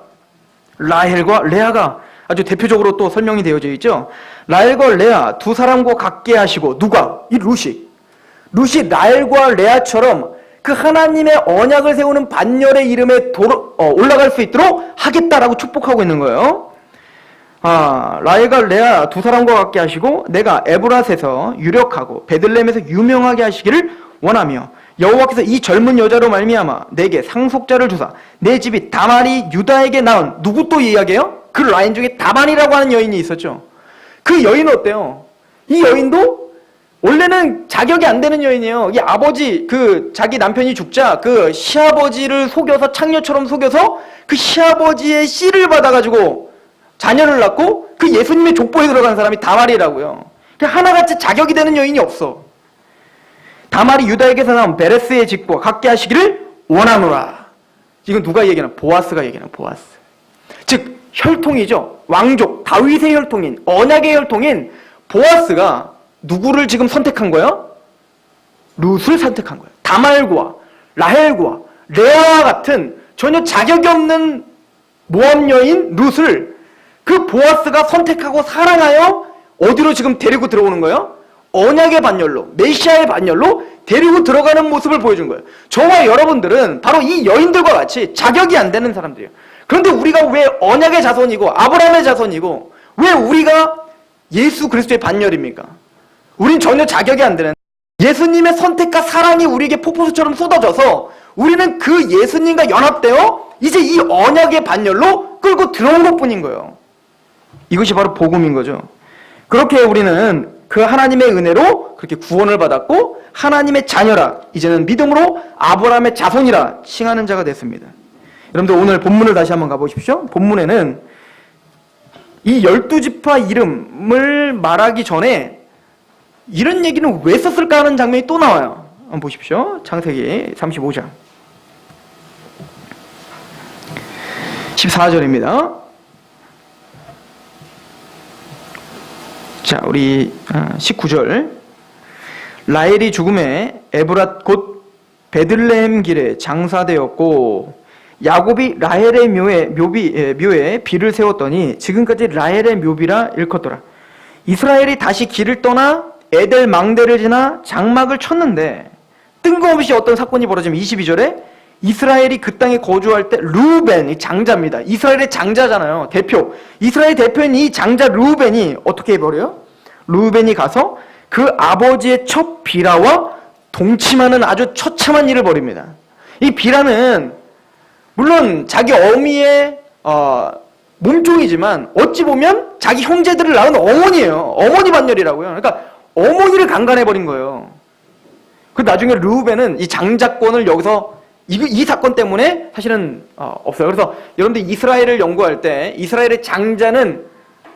라헬과 레아가 아주 대표적으로 또 설명이 되어져 있죠. 라헬과 레아 두 사람과 같게 하시고 누가? 이 룻이 라헬과 레아처럼 그 하나님의 언약을 세우는 반열의 이름에 올라갈 수 있도록 하겠다라고 축복하고 있는 거예요. 라헬과 레아 두 사람과 같게 하시고 내가 에브라스에서 유력하고 베들레헴에서 유명하게 하시기를 원하며 여호와께서 이 젊은 여자로 말미암아 내게 상속자를 주사 내 집이 다말이 유다에게 낳은 누구 또 이야기해요? 그 라인 중에 다말이라고 하는 여인이 있었죠. 그 여인은 어때요? 이 여인도 원래는 자격이 안 되는 여인이에요. 이 아버지, 자기 남편이 죽자 그 시아버지를 속여서 창녀처럼 속여서 그 시아버지의 씨를 받아가지고 자녀를 낳고 그 예수님의 족보에 들어간 사람이 다말이라고요. 하나같이 자격이 되는 여인이 없어. 다말이 유다에게서 나온 베레스의 집과 같게 하시기를 원하노라. 이건 누가 얘기하나? 보아스가 얘기하나? 보아스. 즉 혈통이죠. 왕족, 다윗의 혈통인, 언약의 혈통인 보아스가 누구를 지금 선택한 거예요? 룻을 선택한 거예요. 다말과 라헬과 레아와 같은 전혀 자격이 없는 모압 여인 룻을 그 보아스가 선택하고 사랑하여 어디로 지금 데리고 들어오는 거예요? 언약의 반열로, 메시아의 반열로 데리고 들어가는 모습을 보여준 거예요. 저와 여러분들은 바로 이 여인들과 같이 자격이 안 되는 사람들이에요. 그런데 우리가 왜 언약의 자손이고 아브라함의 자손이고 왜 우리가 예수 그리스도의 반열입니까? 우린 전혀 자격이 안 되는, 예수님의 선택과 사랑이 우리에게 폭포수처럼 쏟아져서 우리는 그 예수님과 연합되어 이제 이 언약의 반열로 끌고 들어온 것뿐인 거예요. 이것이 바로 복음인 거죠. 그렇게 우리는 그 하나님의 은혜로 그렇게 구원을 받았고 하나님의 자녀라, 이제는 믿음으로 아브라함의 자손이라 칭하는 자가 됐습니다. 여러분들 오늘 본문을 다시 한번 가보십시오. 본문에는 이 12지파 이름을 말하기 전에 이런 얘기는 왜 썼을까 하는 장면이 또 나와요. 한번 보십시오. 창세기 35장 14절입니다. 자, 우리 19절. 라헬이 죽음에 에브랏 곧 베들레헴 길에 장사되었고 야곱이 라헬의 묘에 비를 세웠더니 지금까지 라헬의 묘비라 일컫더라. 이스라엘이 다시 길을 떠나 에델 망대를 지나 장막을 쳤는데 뜬금없이 어떤 사건이 벌어지면 22절에 이스라엘이 그 땅에 거주할 때 르우벤이 장자입니다. 이스라엘의 장자잖아요. 대표. 이스라엘 대표인 이 장자 르우벤이 어떻게 해버려요? 르우벤이 가서 그 아버지의 첫 비라와 동침하는 아주 처참한 일을 벌입니다. 이 비라는 물론 자기 어미의 몸종이지만 어찌 보면 자기 형제들을 낳은 어머니예요. 어머니 반열이라고요. 그러니까 어머니를 강간해버린 거예요. 그 나중에 르우벤은 이 장자권을 여기서 이 사건 때문에 사실은 없어요. 그래서 여러분들 이스라엘을 연구할 때 이스라엘의 장자는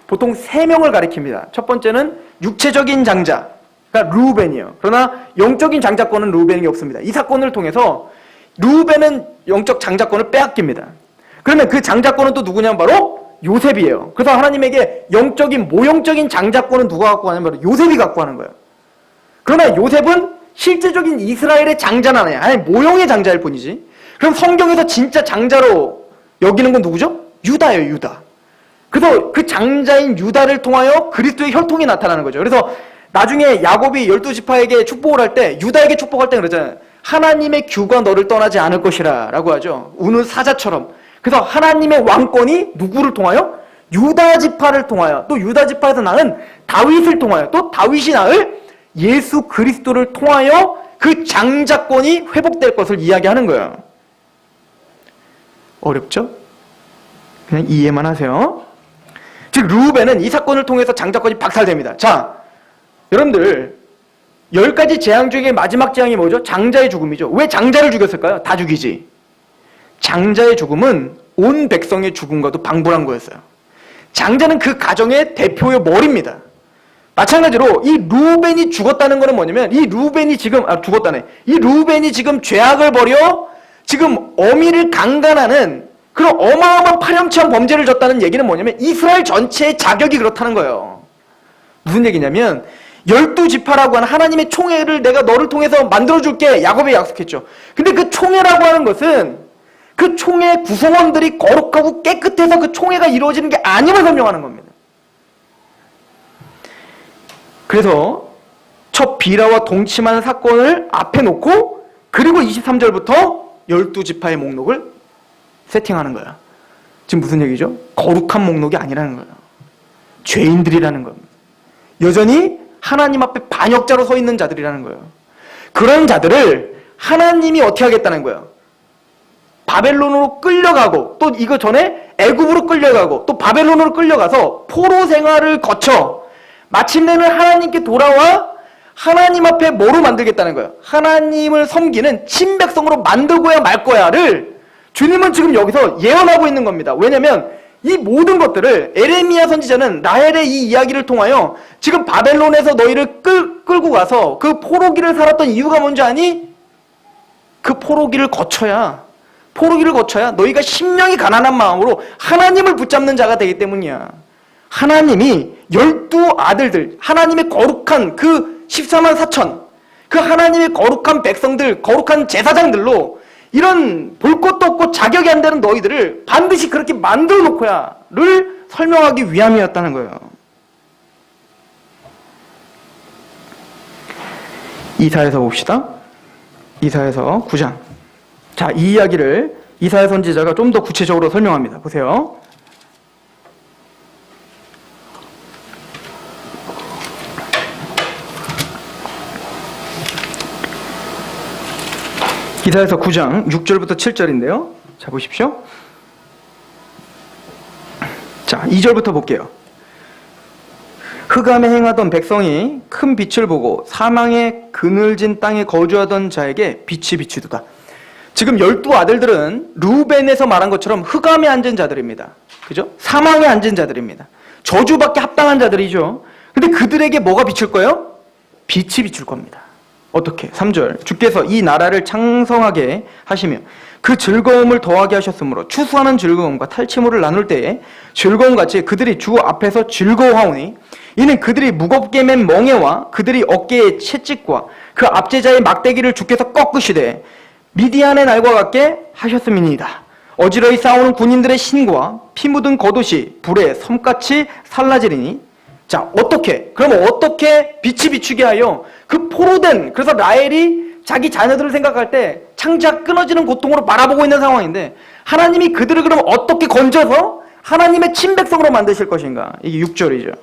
보통 3명을 가리킵니다. 첫 번째는 육체적인 장자, 그러니까 르우벤이에요. 그러나 영적인 장자권은 르우벤이 없습니다. 이 사건을 통해서 르우벤은 영적 장자권을 빼앗깁니다. 그러면 그 장자권은 또 누구냐면 바로 요셉이에요. 그래서 하나님에게 영적인 모형적인 장자권은 누가 갖고 가냐면 바로 요셉이 갖고 가는 거예요. 그러나 요셉은 실제적인 이스라엘의 장자는 아니에요. 아니 모형의 장자일 뿐이지. 그럼 성경에서 진짜 장자로 여기는 건 누구죠? 유다예요, 유다. 그래서 그 장자인 유다를 통하여 그리스도의 혈통이 나타나는 거죠. 그래서 나중에 야곱이 12지파에게 축복을 할 때, 유다에게 축복할 때 그러잖아요. 하나님의 규가 너를 떠나지 않을 것이라 라고 하죠. 우는 사자처럼. 그래서 하나님의 왕권이 누구를 통하여? 유다지파를 통하여, 또 유다지파에서 낳은 다윗을 통하여, 또 다윗이 낳을 예수 그리스도를 통하여 그 장자권이 회복될 것을 이야기하는 거예요. 어렵죠? 그냥 이해만 하세요. 즉 르우벤은 이 사건을 통해서 장자권이 박살됩니다. 자, 여러분들 10가지 재앙 중에 마지막 재앙이 뭐죠? 장자의 죽음이죠. 왜 장자를 죽였을까요? 다 죽이지. 장자의 죽음은 온 백성의 죽음과도 방불한 거였어요. 장자는 그 가정의 대표의 머리입니다. 마찬가지로 이 르우벤이 죽었다는 것은 뭐냐면 이 르우벤이 지금 죽었다네. 이 르우벤이 지금 죄악을 벌여 지금 어미를 강간하는 그런 어마어마한 파렴치한 범죄를 졌다는 얘기는 뭐냐면 이스라엘 전체의 자격이 그렇다는 거예요. 무슨 얘기냐면 12지파라고 하는 하나님의 총회를 내가 너를 통해서 만들어줄게 야곱이 약속했죠. 근데 그 총회라고 하는 것은 그 총회 구성원들이 거룩하고 깨끗해서 그 총회가 이루어지는 게 아님을 설명하는 겁니다. 그래서 첫 비라와 동침하는 사건을 앞에 놓고 그리고 23절부터 12지파의 목록을 세팅하는 거야. 지금 무슨 얘기죠? 거룩한 목록이 아니라는 거예요. 죄인들이라는 겁니다. 여전히 하나님 앞에 반역자로 서 있는 자들이라는 거예요. 그런 자들을 하나님이 어떻게 하겠다는 거예요? 바벨론으로 끌려가고 또 이거 전에 애굽으로 끌려가고 또 바벨론으로 끌려가서 포로 생활을 거쳐 마침내는 하나님께 돌아와 하나님 앞에 뭐로 만들겠다는 거예요? 하나님을 섬기는 친백성으로 만들고야 말 거야를 주님은 지금 여기서 예언하고 있는 겁니다. 왜냐하면 이 모든 것들을 에레미야 선지자는 라헬의 이 이야기를 통하여 지금 바벨론에서 너희를 끌고 가서 그 포로기를 살았던 이유가 뭔지 아니? 그 포로기를 거쳐야 너희가 심령이 가난한 마음으로 하나님을 붙잡는 자가 되기 때문이야. 하나님이 12아들들, 하나님의 거룩한 그 14만 4천, 그 하나님의 거룩한 백성들, 거룩한 제사장들로 이런 볼 것도 없고 자격이 안 되는 너희들을 반드시 그렇게 만들어 놓고야를 설명하기 위함이었다는 거예요. 이사야서 봅시다. 이사야서 9장. 자, 이 이야기를 이사야 선지자가 좀 더 구체적으로 설명합니다. 보세요. 이사야서 9장 6절부터 7절인데요. 자, 보십시오. 자, 2절부터 볼게요. 흑암에 행하던 백성이 큰 빛을 보고 사망의 그늘진 땅에 거주하던 자에게 빛이 비추도다. 지금 12아들들은 루벤에서 말한 것처럼 흑암에 앉은 자들입니다. 그죠? 사망에 앉은 자들입니다. 저주받게 합당한 자들이죠. 근데 그들에게 뭐가 비칠 거예요? 빛이 비출 겁니다. 어떻게? 3절. 주께서 이 나라를 창성하게 하시며 그 즐거움을 더하게 하셨으므로 추수하는 즐거움과 탈취물을 나눌 때에 즐거움같이 그들이 주 앞에서 즐거워하오니 이는 그들이 무겁게 맨 멍에와 그들이 어깨에 채찍과 그 압제자의 막대기를 주께서 꺾으시되 미디안의 날과 같게 하셨음이니이다. 어지러이 싸우는 군인들의 신과 피 묻은 겉옷이 불에 섬같이 살라지리니. 자, 어떻게? 그럼 어떻게 빛이 비추게 하여 그 포로된, 그래서 라헬이 자기 자녀들을 생각할 때 창자 끊어지는 고통으로 바라보고 있는 상황인데 하나님이 그들을 그럼 어떻게 건져서 하나님의 친백성으로 만드실 것인가? 이게 6절이죠.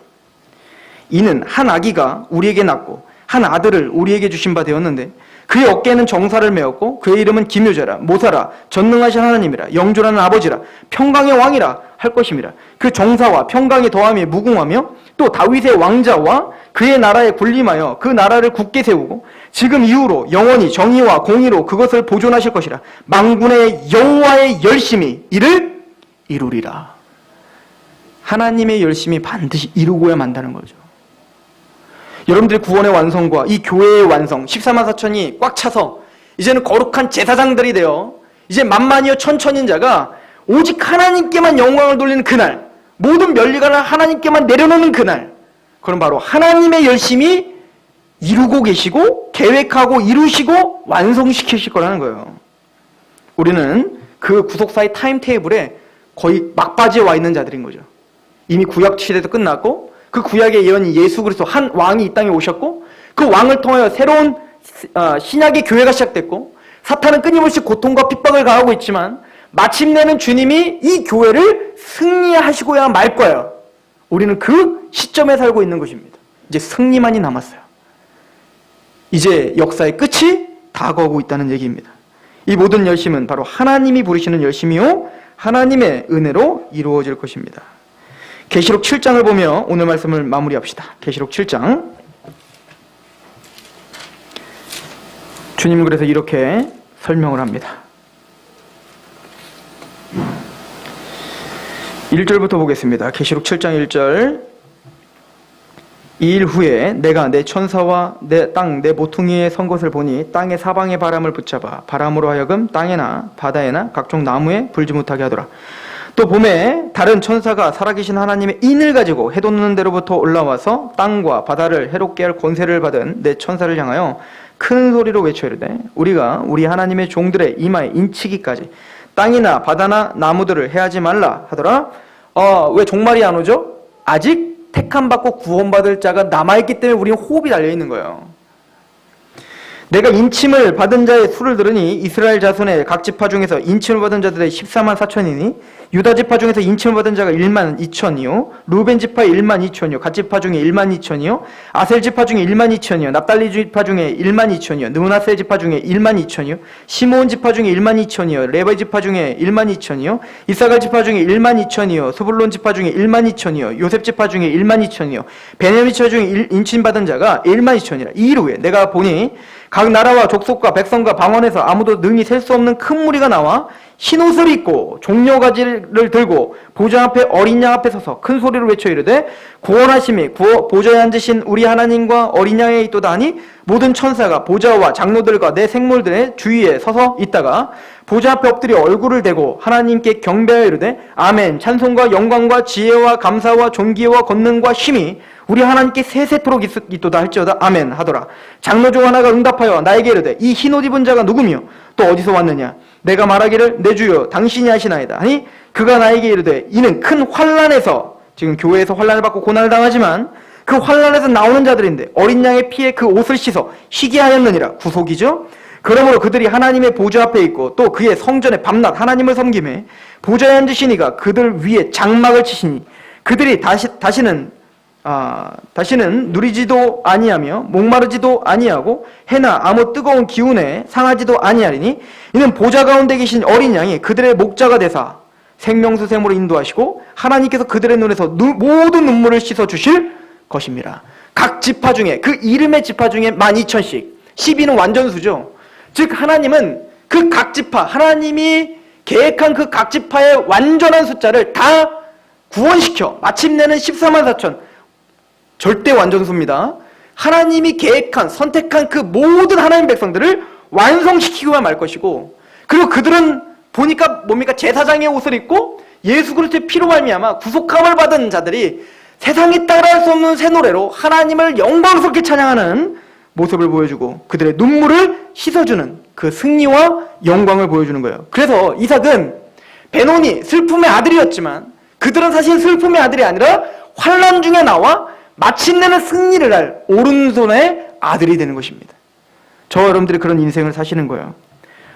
이는 한 아기가 우리에게 낳고 한 아들을 우리에게 주신 바 되었는데 그의 어깨에는 정사를 메었고 그의 이름은 기묘자라 모사라 전능하신 하나님이라 영존하는 아버지라 평강의 왕이라 할 것임이라. 그 정사와 평강의 더함이 무궁하며 또 다윗의 왕자와 그의 나라에 군림하여 그 나라를 굳게 세우고 지금 이후로 영원히 정의와 공의로 그것을 보존하실 것이라. 만군의 여호와의 열심히 이를 이루리라. 하나님의 열심히 반드시 이루고야 만다는 거죠. 여러분들의 구원의 완성과 이 교회의 완성, 14만 4천이 꽉 차서 이제는 거룩한 제사장들이 되어 이제 만만이여 천천인 자가 오직 하나님께만 영광을 돌리는 그날, 모든 면리관을 하나님께만 내려놓는 그날, 그럼 바로 하나님의 열심히 이루고 계시고 계획하고 이루시고 완성시키실 거라는 거예요. 우리는 그 구속사의 타임테이블에 거의 막바지에 와 있는 자들인 거죠. 이미 구약 시대도 끝났고 그 구약의 예언이 예수 그리스도 한 왕이 이 땅에 오셨고 그 왕을 통하여 새로운 신약의 교회가 시작됐고 사탄은 끊임없이 고통과 핍박을 가하고 있지만 마침내는 주님이 이 교회를 승리하시고야 말 거예요. 우리는 그 시점에 살고 있는 것입니다. 이제 승리만이 남았어요. 이제 역사의 끝이 다가오고 있다는 얘기입니다. 이 모든 열심은 바로 하나님이 부르시는 열심이요 하나님의 은혜로 이루어질 것입니다. 계시록 7장을 보며 오늘 말씀을 마무리합시다. 계시록 7장. 주님은 그래서 이렇게 설명을 합니다. 1절부터 보겠습니다. 계시록 7장 1절. 이 일 후에 내가 내 천사와 내 땅 내 모퉁이에 선 것을 보니 땅의 사방의 바람을 붙잡아 바람으로 하여금 땅에나 바다에나 각종 나무에 불지 못하게 하더라. 또 봄에 다른 천사가 살아계신 하나님의 인을 가지고 해 돋는 데로부터 올라와서 땅과 바다를 해롭게 할 권세를 받은 내 천사를 향하여 큰 소리로 외쳐 이르되 우리가 우리 하나님의 종들의 이마에 인치기까지 땅이나 바다나 나무들을 해하지 말라 하더라. 왜 종말이 안 오죠? 아직 택함받고 구원받을 자가 남아있기 때문에 우리는 호흡이 달려있는 거예요. 내가 인침을 받은 자의 수를 들으니 이스라엘 자손의 각 지파 중에서 인침을 받은 자들의 14만 4천이니 유다 지파 중에서 인침을 받은 자가 1만 2천이요 루벤 지파의 1만 2천이요 갓 지파 중에 1만 2천이요 아셀 지파 중에 1만 2천이요 납달리 지파 중에 1만 2천이요 느므나세 지파 중에 1만 2천이요 시므온 지파 중에 1만 2천이요 레위 지파 중에 1만 2천이요 이사갈 지파 중에 1만 2천이요 스불론 지파 중에 1만 2천이요 요셉 지파 중에 1만 2천이요 베냐민 지파 중에 인침 받은 자가 1만 2천이라. 이 일 후에 내가 보니 각 나라와 족속과 백성과 방언에서 아무도 능히 셀 수 없는 큰 무리가 나와 흰옷을 입고 종려가지를 들고 보좌 앞에 어린 양 앞에 서서 큰 소리로 외쳐 이르되 구원하심이 보좌에 앉으신 우리 하나님과 어린 양에 있도다 하니 모든 천사가 보좌와 장로들과 내 생물들의 주위에 서서 있다가 보좌 앞에 엎드려 얼굴을 대고 하나님께 경배하여 이르되 아멘 찬송과 영광과 지혜와 감사와 존귀와 권능과 힘이 우리 하나님께 세세토록 있도다 할지어다 아멘 하더라. 장로 중 하나가 응답하여 나에게 이르되 이 흰옷 입은 자가 누구며 또 어디서 왔느냐 내가 말하기를 내 주여 당신이 하시나이다 하니 그가 나에게 이르되 이는 큰 환난에서, 지금 교회에서 환난을 받고 고난을 당하지만 그 환난에서 나오는 자들인데 어린 양의 피에 그 옷을 씻어 희게 하였느니라. 구속이죠. 그러므로 그들이 하나님의 보좌 앞에 있고 또 그의 성전에 밤낮 하나님을 섬김에 보좌에 앉으시니가 그들 위에 장막을 치시니 그들이 다시는 누리지도 아니하며 목마르지도 아니하고 해나 아무 뜨거운 기운에 상하지도 아니하리니 이는 보좌 가운데 계신 어린 양이 그들의 목자가 되사 생명수 샘으로 인도하시고 하나님께서 그들의 눈에서 모든 눈물을 씻어 주실 것입니다. 각 지파 중에 그 이름의 지파 중에 12,000씩, 12는 완전수죠. 즉 하나님은 그 각 지파, 하나님이 계획한 그 각 지파의 완전한 숫자를 다 구원시켜 마침내는 144,000, 절대 완전수입니다. 하나님이 계획한, 선택한 그 모든 하나님 백성들을 완성시키고만 말 것이고, 그리고 그들은 보니까 뭡니까? 제사장의 옷을 입고 예수 그리스도의 피로 말미암아 구속함을 받은 자들이 세상이 따라할 수 없는 새 노래로 하나님을 영광스럽게 찬양하는 모습을 보여주고 그들의 눈물을 씻어주는 그 승리와 영광을 보여주는 거예요. 그래서 이삭은 베논이 슬픔의 아들이었지만 그들은 사실 슬픔의 아들이 아니라 환난 중에 나와 마침내는 승리를 할 오른손의 아들이 되는 것입니다. 저와 여러분들이 그런 인생을 사시는 거예요.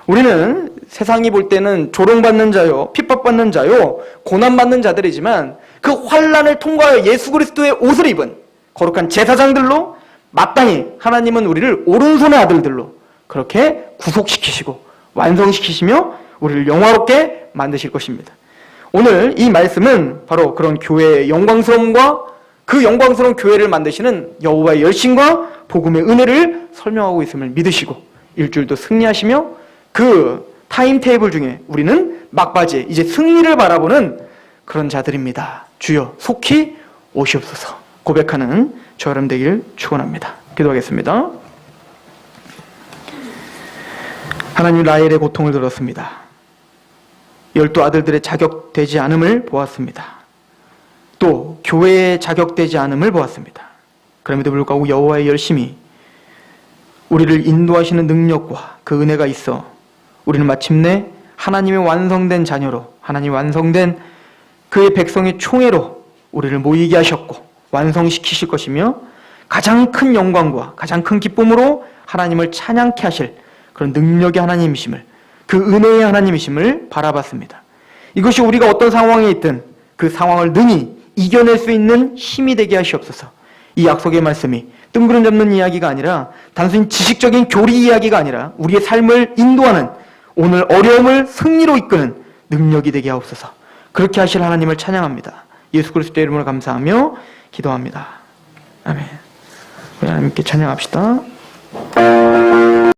우리는 세상이 볼 때는 조롱받는 자요, 핍박받는 자요, 고난받는 자들이지만 그 환난을 통과하여 예수 그리스도의 옷을 입은 거룩한 제사장들로 마땅히 하나님은 우리를 오른손의 아들들로 그렇게 구속시키시고 완성시키시며 우리를 영화롭게 만드실 것입니다. 오늘 이 말씀은 바로 그런 교회의 영광스러움과 그 영광스러운 교회를 만드시는 여호와의 열심과 복음의 은혜를 설명하고 있음을 믿으시고 일주일도 승리하시며 그 타임테이블 중에 우리는 막바지에 이제 승리를 바라보는 그런 자들입니다. 주여 속히 오시옵소서 고백하는 저 여러분 되길 축원합니다. 기도하겠습니다. 하나님, 라헬의 고통을 들었습니다. 12 아들들의 자격되지 않음을 보았습니다. 또 교회의 자격되지 않음을 보았습니다. 그럼에도 불구하고 여호와의 열심히 우리를 인도하시는 능력과 그 은혜가 있어 우리는 마침내 하나님의 완성된 자녀로, 하나님 완성된 그의 백성의 총회로 우리를 모이게 하셨고 완성시키실 것이며 가장 큰 영광과 가장 큰 기쁨으로 하나님을 찬양케 하실 그런 능력의 하나님이심을, 그 은혜의 하나님이심을 바라봤습니다. 이것이 우리가 어떤 상황에 있든 그 상황을 능히 이겨낼 수 있는 힘이 되게 하시옵소서. 이 약속의 말씀이 뜬구름 잡는 이야기가 아니라 단순히 지식적인 교리 이야기가 아니라 우리의 삶을 인도하는, 오늘 어려움을 승리로 이끄는 능력이 되게 하옵소서. 그렇게 하실 하나님을 찬양합니다. 예수 그리스도의 이름으로 감사하며 기도합니다. 아멘. 우리 하나님께 찬양합시다.